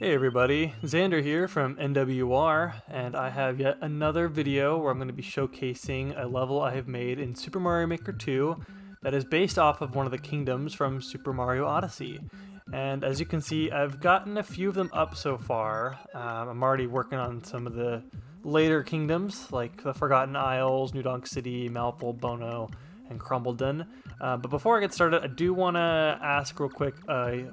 Hey everybody, Xander here from NWR, and I have yet another video where I'm going to be showcasing a level I have made in Super Mario Maker 2 that is based off of one of the kingdoms from Super Mario Odyssey. And as you can see, I've gotten a few of them up so far. I'm already working on some of the later kingdoms, like the Forgotten Isles, New Donk City, Malpole, Bono, and Crumbledon. But before I get started, I do want to ask real quick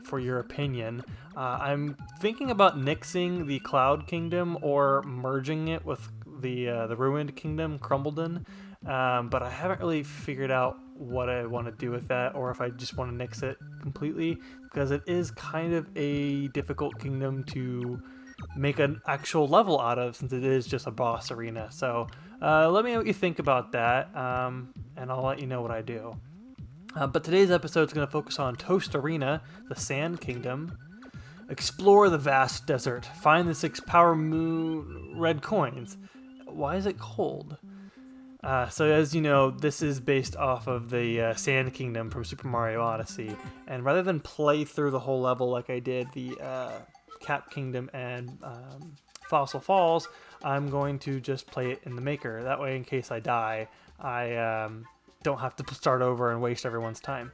for your opinion. I'm thinking about nixing the Cloud Kingdom or merging it with the Ruined Kingdom, Crumbledon, but I haven't really figured out what I want to do with that, or if I just want to nix it completely, because it is kind of a difficult kingdom to make an actual level out of, since it is just a boss arena. So let me know what you think about that, and I'll let you know what I do. But today's episode is going to focus on Tostarena, the Sand Kingdom. Explore the vast desert. Find the 6 power moon red coins. Why is it cold? So as you know, this is based off of the Sand Kingdom from Super Mario Odyssey. And rather than play through the whole level like I did the Cap Kingdom and Fossil Falls, I'm going to just play it in the Maker. That way, in case I die, I don't have to start over and waste everyone's time.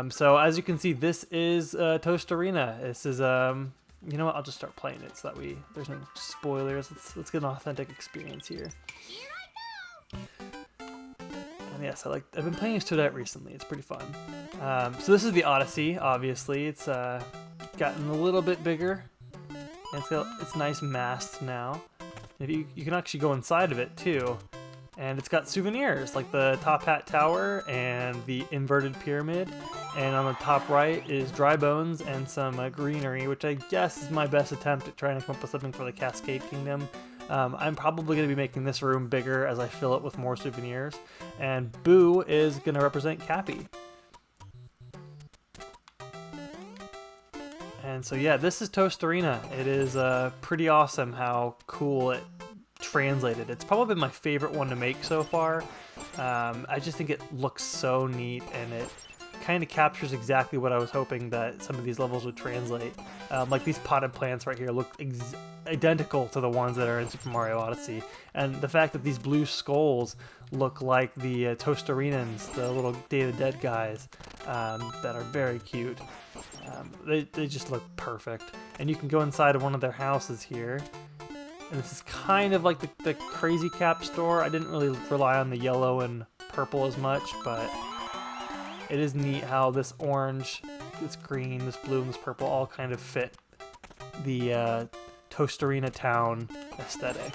So as you can see, this is Tostarena. This is, you know what, I'll just start playing it so that there's no spoilers. Let's get an authentic experience here. And yes, I've been playing this to that recently. It's pretty fun. So this is the Odyssey, obviously. It's gotten a little bit bigger. And it's got its nice mast now. You can actually go inside of it too. And it's got souvenirs like the Top Hat Tower and the inverted pyramid. And on the top right is dry bones and some greenery, which I guess is my best attempt at trying to come up with something for the Cascade Kingdom. I'm probably going to be making this room bigger as I fill it with more souvenirs. And Boo is going to represent Cappy. And so yeah, this is Tostarena. It is pretty awesome how cool it translated. It's probably been my favorite one to make so far. I just think it looks so neat, and it kind of captures exactly what I was hoping that some of these levels would translate. Like these potted plants right here look identical to the ones that are in Super Mario Odyssey, and the fact that these blue skulls look like the Tostarenans, the little Day of the Dead guys, that are very cute. They just look perfect, and you can go inside of one of their houses here. And this is kind of like the Crazy Cap store. I didn't really rely on the yellow and purple as much, but it is neat how this orange, this green, this blue, and this purple all kind of fit the Tostarena town aesthetic.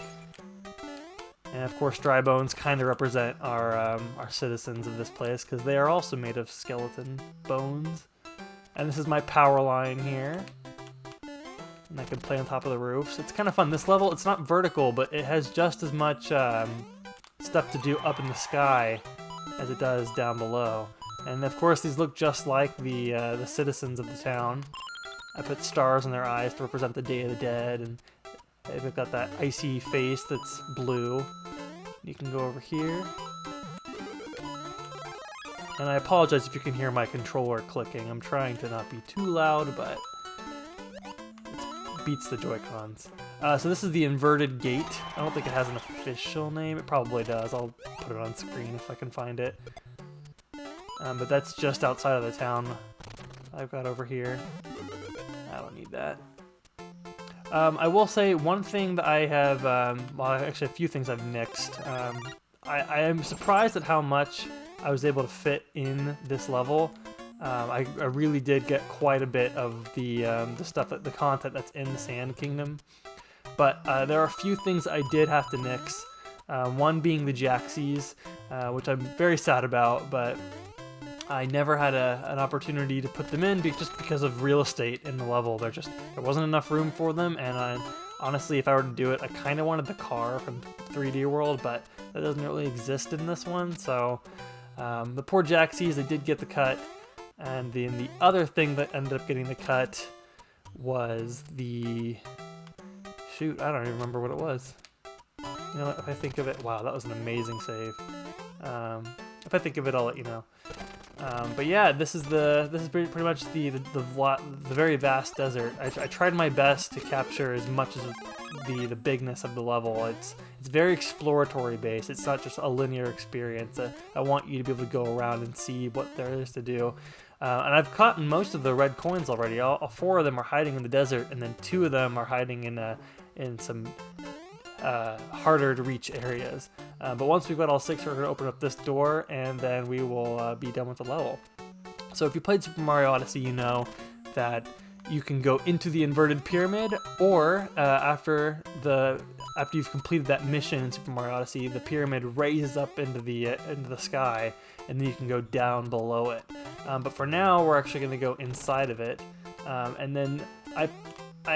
And of course, dry bones kind of represent our citizens of this place, because they are also made of skeleton bones. And this is my power line here. And I can play on top of the roofs. It's kind of fun. This level, it's not vertical, but it has just as much stuff to do up in the sky as it does down below. And of course, these look just like the citizens of the town. I put stars in their eyes to represent the Day of the Dead, and they've got that icy face that's blue. You can go over here. And I apologize if you can hear my controller clicking. I'm trying to not be too loud, but beats the Joy-Cons. So this is the inverted gate. I don't think it has an official name. It probably does. I'll put it on screen if I can find it. But that's just outside of the town I've got over here. I don't need that. I will say one thing that I have, well, actually a few things I've nixed. I am surprised at how much I was able to fit in this level. I really did get quite a bit of the stuff, the content that's in the Sand Kingdom. But there are a few things I did have to nix. One being the Jaxies, which I'm very sad about, but I never had an opportunity to put them in just because of real estate in the level. There wasn't enough room for them, and honestly, if I were to do it, I kind of wanted the car from 3D World, but that doesn't really exist in this one. So the poor Jaxies, they did get the cut. And then the other thing that ended up getting the cut was shoot, I don't even remember what it was. You know what, if I think of it, wow, that was an amazing save. If I think of it, I'll let you know. But yeah, this is pretty much the very vast desert. I tried my best to capture as much as the bigness of the level. It's very exploratory based. It's not just a linear experience. I want you to be able to go around and see what there is to do. And I've caught most of the red coins already. All 4 of them are hiding in the desert, and then 2 of them are hiding in some harder to reach areas. But once we've got all 6, we're going to open up this door, and then we will be done with the level. So if you played Super Mario Odyssey, you know that you can go into the inverted pyramid, or after you've completed that mission in Super Mario Odyssey, the pyramid raises up into the sky, and then you can go down below it. But for now, we're actually going to go inside of it, and then I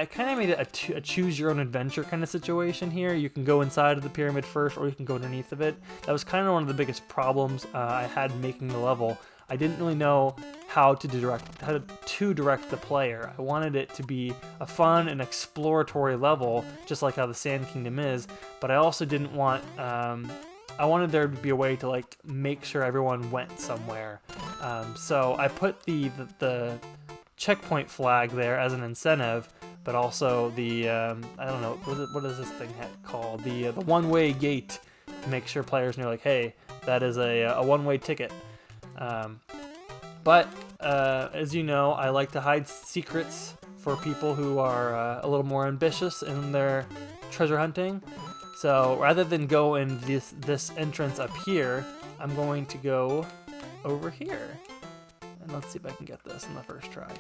kind of made it a choose-your-own-adventure kind of situation here. You can go inside of the pyramid first, or you can go underneath of it. That was kind of one of the biggest problems I had making the level. I didn't really know how to direct the player. I wanted it to be a fun and exploratory level, just like how the Sand Kingdom is. But I also didn't want. I wanted there to be a way to like make sure everyone went somewhere. So I put the checkpoint flag there as an incentive. But also the, I don't know, what is this thing called? The one-way gate to make sure players know, like, hey, that is a one-way ticket. But as you know, I like to hide secrets for people who are a little more ambitious in their treasure hunting. So rather than go in this entrance up here, I'm going to go over here. And let's see if I can get this in the first try.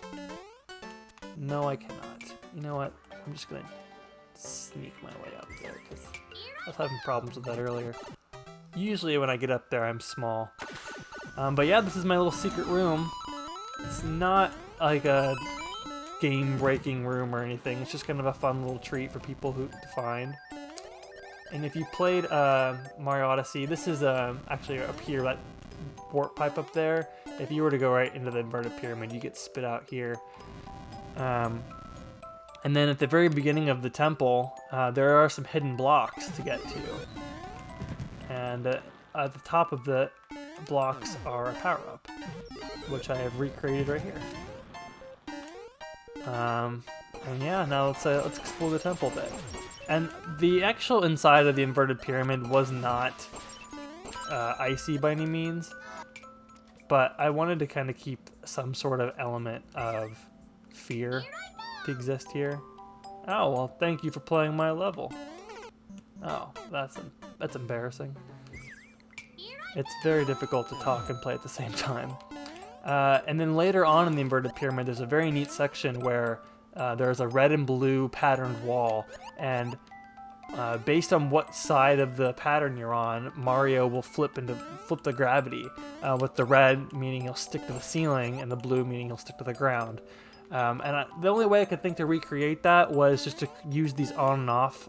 No, I cannot. You know what? I'm just going to sneak my way up there, because I was having problems with that earlier. Usually when I get up there, I'm small. But yeah, this is my little secret room. It's not like a game-breaking room or anything. It's just kind of a fun little treat for people to find. And if you played Mario Odyssey, this is actually up here, that warp pipe up there. If you were to go right into the inverted pyramid, you get spit out here. And then at the very beginning of the temple, there are some hidden blocks to get to. And at the top of the blocks are a power-up, which I have recreated right here. And yeah, now let's explore the temple a bit. And the actual inside of the inverted pyramid was not icy by any means, but I wanted to kind of keep some sort of element of fear to exist here. Oh, well, thank you for playing my level. Oh, that's embarrassing. It's very difficult to talk and play at the same time. And then later on in the inverted pyramid, there's a very neat section where there's a red and blue patterned wall, and based on what side of the pattern you're on, Mario will flip the gravity, with the red meaning he'll stick to the ceiling and the blue meaning he'll stick to the ground. The only way I could think to recreate that was just to use these on and off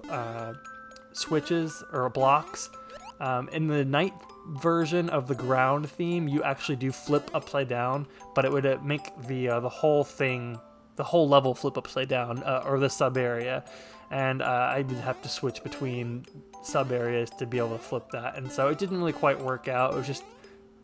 switches or blocks. In the night version of the ground theme, you actually do flip upside down, but it would make the whole thing, the whole level flip upside down, or the sub area. And I did have to switch between sub areas to be able to flip that, and so it didn't really quite work out. It was just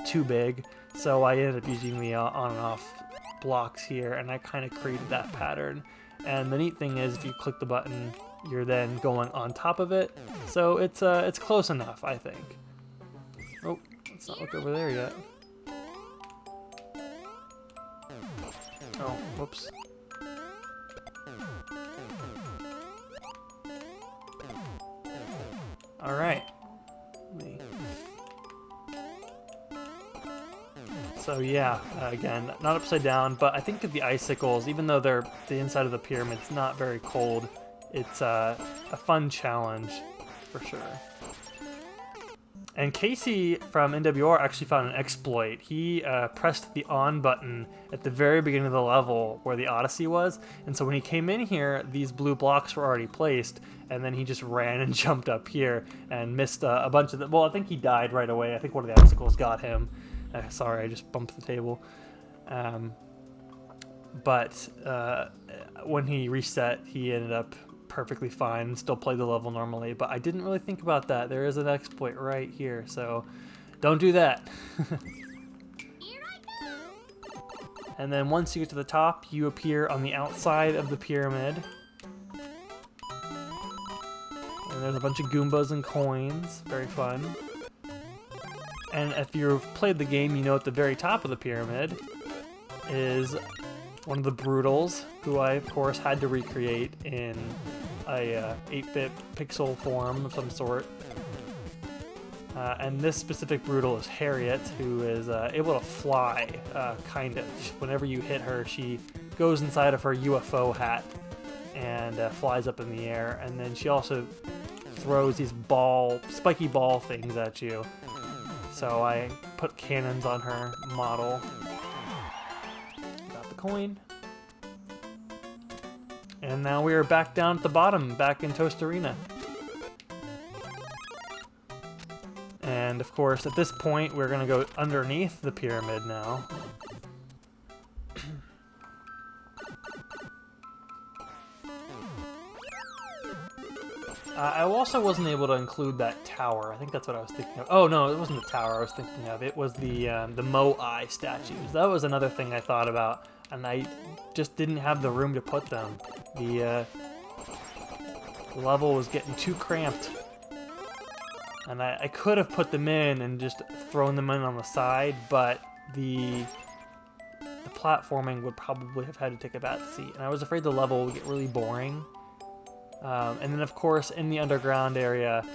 too big, so I ended up using the on and off blocks here, and I kind of created that pattern. And the neat thing is, if you click the button, you're then going on top of it, so it's close enough, I think. Oh, let's not look over there yet. Oh, whoops. All right. So yeah, again, not upside down, but I think that the icicles, even though they're the inside of the pyramid's not very cold, it's a fun challenge for sure. And Casey from NWR actually found an exploit. He pressed the on button at the very beginning of the level where the Odyssey was, and so when he came in here, these blue blocks were already placed, and then he just ran and jumped up here and missed a bunch of them. Well, I think he died right away. I think one of the icicles got him. Sorry, I just bumped the table. But when he reset, he ended up perfectly fine and still played the level normally. But I didn't really think about that. There is an exploit right here, so don't do that. And then once you get to the top, you appear on the outside of the pyramid. And there's a bunch of Goombas and coins. Very fun. And if you've played the game, you know at the very top of the pyramid is one of the Brutals, who I, of course, had to recreate in a 8-bit pixel form of some sort. And this specific Brutal is Harriet, who is able to fly, kind of. Whenever you hit her, she goes inside of her UFO hat and flies up in the air. And then she also throws these spiky ball things at you. So I put cannons on her model. Got the coin. And now we are back down at the bottom, back in Tostarena. And of course, at this point, we're going to go underneath the pyramid now. I also wasn't able to include that tower. I think that's what I was thinking of. Oh no, it wasn't the tower I was thinking of. It was the Moai statues. That was another thing I thought about, and I just didn't have the room to put them. The level was getting too cramped. And I could have put them in and just thrown them in on the side, but the platforming would probably have had to take a back seat. And I was afraid the level would get really boring. And then, of course, in the underground area,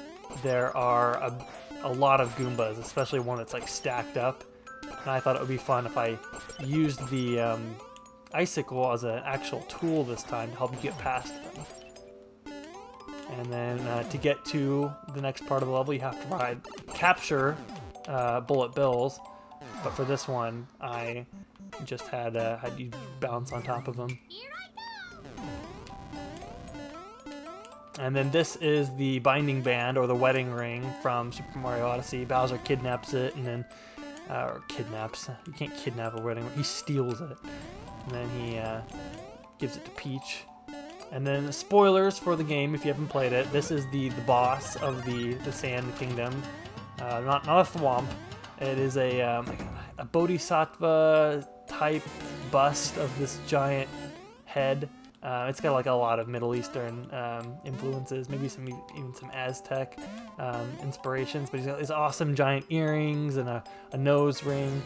there are a lot of Goombas, especially one that's like stacked up. And I thought it would be fun if I used the icicle as an actual tool this time to help you get past them. And then to get to the next part of the level, you have to capture bullet bills. But for this one, I just had you bounce on top of them. And then this is the binding band, or the wedding ring, from Super Mario Odyssey. Bowser kidnaps it, and then... or kidnaps. You can't kidnap a wedding ring. He steals it. And then he gives it to Peach. And then spoilers for the game if you haven't played it. This is the boss of the Sand Kingdom. Not a thwomp. It is a bodhisattva type bust of this giant head. It's got like a lot of Middle Eastern influences, maybe even some Aztec inspirations. But he's got these awesome giant earrings and a nose ring.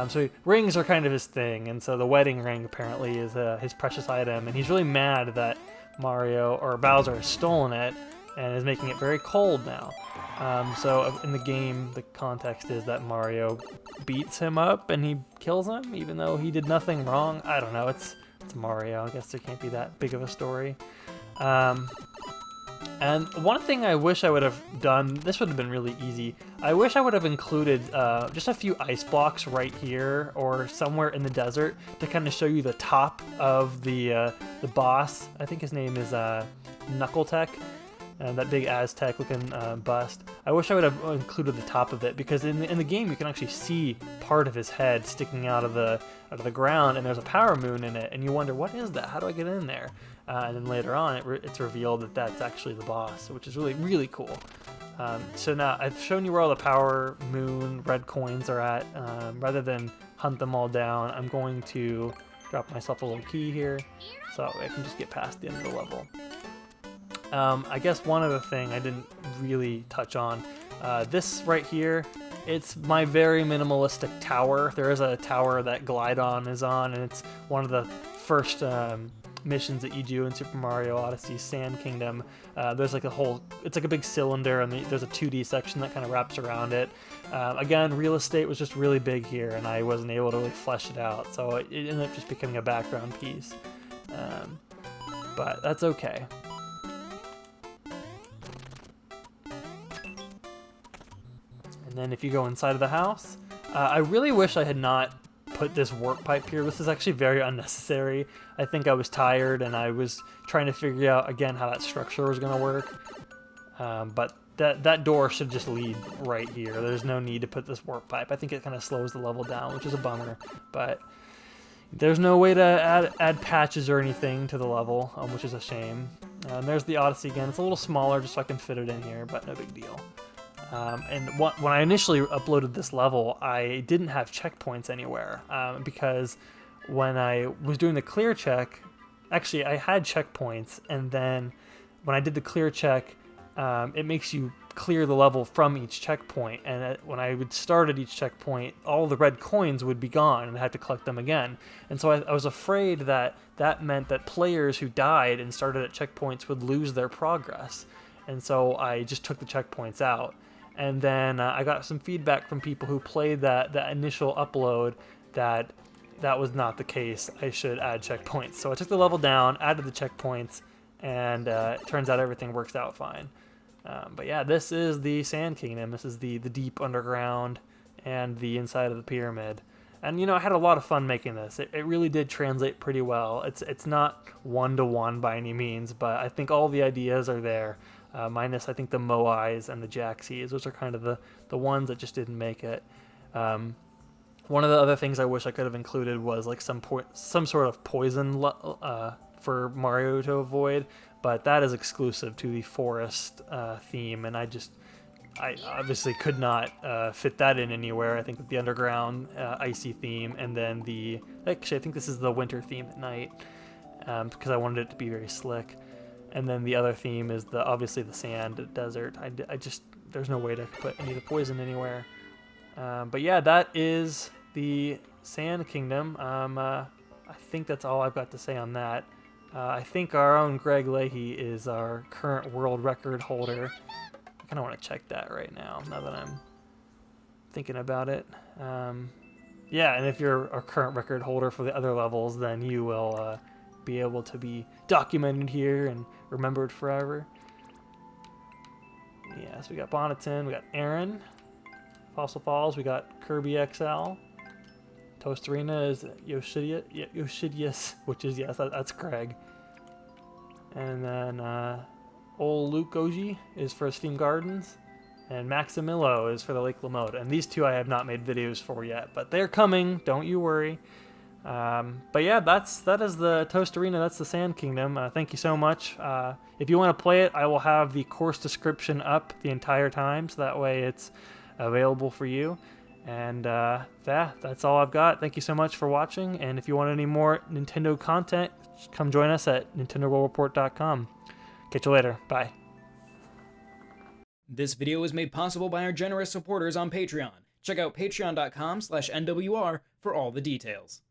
So rings are kind of his thing, and so the wedding ring apparently is his precious item. And he's really mad that Bowser has stolen it and is making it very cold now. So in the game, the context is that Mario beats him up and he kills him, even though he did nothing wrong. I don't know. It's Mario. I guess there can't be that big of a story. And one thing I wish I would have done, this would have been really easy. I wish I would have included just a few ice blocks right here or somewhere in the desert to kind of show you the top of the boss. I think his name is Knuckletech. That big Aztec-looking bust. I wish I would have included the top of it, because in the game you can actually see part of his head sticking out of the ground, and there's a power moon in it, and you wonder, what is that? How do I get in there? And then later on, it's revealed that that's actually the boss, which is really, really cool. So now I've shown you where all the power moon red coins are at. Rather than hunt them all down, I'm going to drop myself a little key here, so I can just get past the end of the level. I guess one other thing I didn't really touch on, this right here, it's my very minimalistic tower. There is a tower that Glydon is on, and it's one of the first missions that you do in Super Mario Odyssey Sand Kingdom. There's like it's like a big cylinder, and there's a 2D section that kind of wraps around it. Again, real estate was just really big here, and I wasn't able to really flesh it out, so it ended up just becoming a background piece. But that's okay. And then if you go inside of the house, I really wish I had not put this warp pipe here. This is actually very unnecessary. I think I was tired and I was trying to figure out again how that structure was going to work. But that door should just lead right here. There's no need to put this warp pipe. I think it kind of slows the level down, which is a bummer. But there's no way to add patches or anything to the level, which is a shame. And there's the Odyssey again. It's a little smaller just so I can fit it in here, but no big deal. And when I initially uploaded this level, I didn't have checkpoints anywhere, because when I was doing the clear check, actually I had checkpoints, and then when I did the clear check, it makes you clear the level from each checkpoint, and when I would start at each checkpoint, all the red coins would be gone and I had to collect them again. And so I was afraid that that meant that players who died and started at checkpoints would lose their progress, and so I just took the checkpoints out. And then I got some feedback from people who played that initial upload that was not the case. I should add checkpoints. So I took the level down, added the checkpoints, and it turns out everything works out fine. But yeah, this is the Sand Kingdom. This is the deep underground and the inside of the pyramid. And, I had a lot of fun making this. It really did translate pretty well. It's not one-to-one by any means, but I think all the ideas are there, minus, I think, the Moais and the Jaxies. Those are kind of the ones that just didn't make it. One of the other things I wish I could have included was like some sort of poison for Mario to avoid, but that is exclusive to the forest theme, and I obviously could not fit that in anywhere. I think with the underground icy theme, and then actually I think this is the winter theme at night, because I wanted it to be very slick. And then the other theme is obviously the sand desert. There's no way to put any of the poison anywhere. But yeah, that is the Sand Kingdom. I think that's all I've got to say on that. I think our own Greg Leahy is our current world record holder. I kind of want to check that right now that I'm thinking about it. Yeah, and if you're a current record holder for the other levels, then you will be able to be documented here and remembered forever. Yeah, so we got Bonneton, we got Aaron, Fossil Falls, we got Kirby XL. Tostarena is Yoshidius, which is, yes, that's Craig. And then old Luke Oji is for Steam Gardens, and Maximillo is for the Lake LaMotta. And these two I have not made videos for yet, but they're coming, don't you worry. But yeah, that is the Tostarena, that's the Sand Kingdom. Thank you so much. If you want to play it, I will have the course description up the entire time, so that way it's available for you. And that's all I've got. Thank you so much for watching, and if you want any more Nintendo content, come join us at NintendoWorldReport.com. Catch you later. Bye. This video was made possible by our generous supporters on Patreon. Check out patreon.com/NWR for all the details.